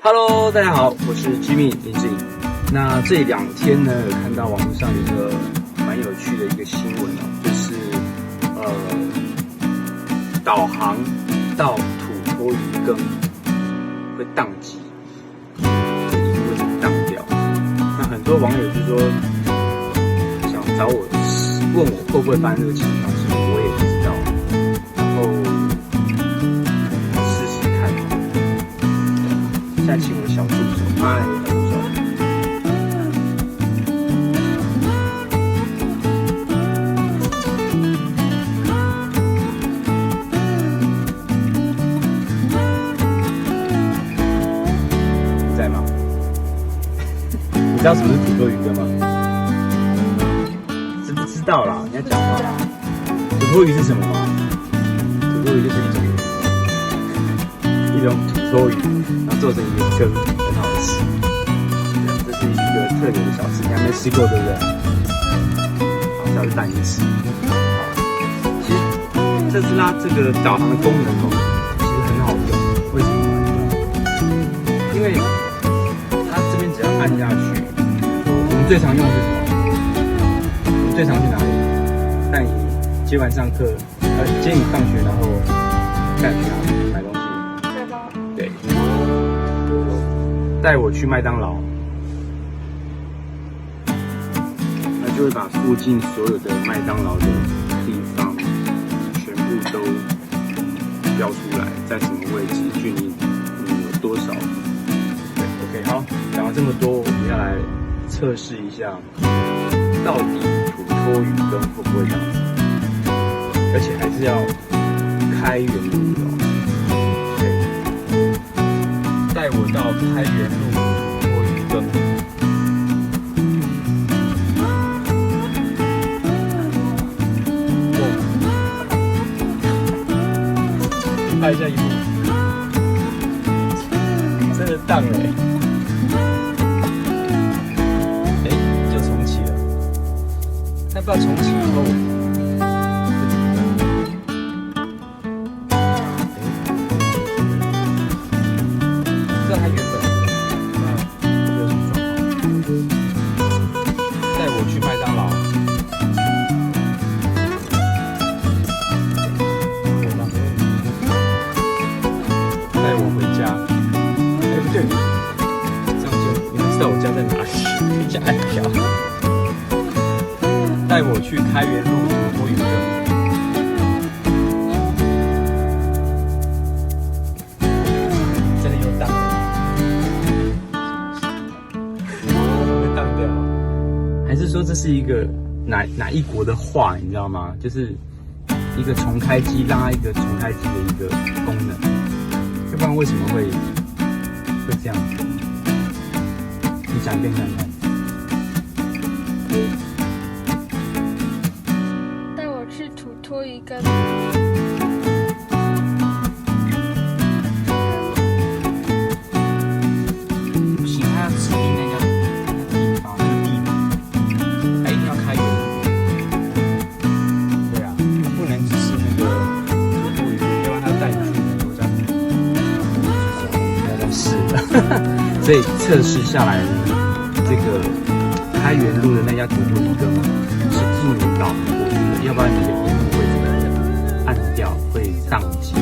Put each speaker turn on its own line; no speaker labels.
Hello， 大家好，我是 Jimmy 林志颖。那这2天呢，有看到网络上一个蛮有趣的一个新闻哦，就是导航到土托鱼羹会宕机，为什么宕掉？那很多网友就说想找我问我会不会发生这个情况，其实我也不知道。然后试试看。现在请我的小助手，嗨，小助手。在吗？你知道什么是土托鱼羹吗？知不知道啦？你要讲话。土托鱼是什么吗？土托鱼就是一种土托鱼，然后做成一个羹，很好吃。这是一个特别的小吃，你还没吃过对不对？好，下次带你吃。好，其实这次它这个导航的功能哦，其实很好用。为什么吗？因为它这边只要按下去，我们最常用的是什么？我们最常去哪里？带你接完上课，接你放学，然后带你去哪里买东西？对，带我去麦当劳，那就会把附近所有的麦当劳的地方全部都标出来，在什么位置，距离有多少。对 ，OK， 好，讲了这么多，我们要来测试一下，到底土托鱼羹会不会这样子，而且还是要开源路的哦。带我到开元路土托鱼羹。拍一下一幕，真的荡了就重启了。那不知道重启以后，不知道它原本有什么状况。带我去麦当劳。带我回家，不对，这样就你们知道我家在哪里，可以加按票。带我去开元路土托鱼羹。真的有荡了，会荡掉？还是说这是一个哪一国的话，你知道吗？就是一个重开机拉一个重开机的一个功能。要不然为什么会这样子？你讲一遍看看。
带我去土托鱼羹。
不行，他要指定那个地方，那个地方，他一定要开源。对啊，不能只是那个土托鱼，要不然他带你去我家。是的，所以测试下来，这个开元路的那家土托鱼羹是不能导航过去的，要不然你的荧幕会怎么样？按掉会宕机。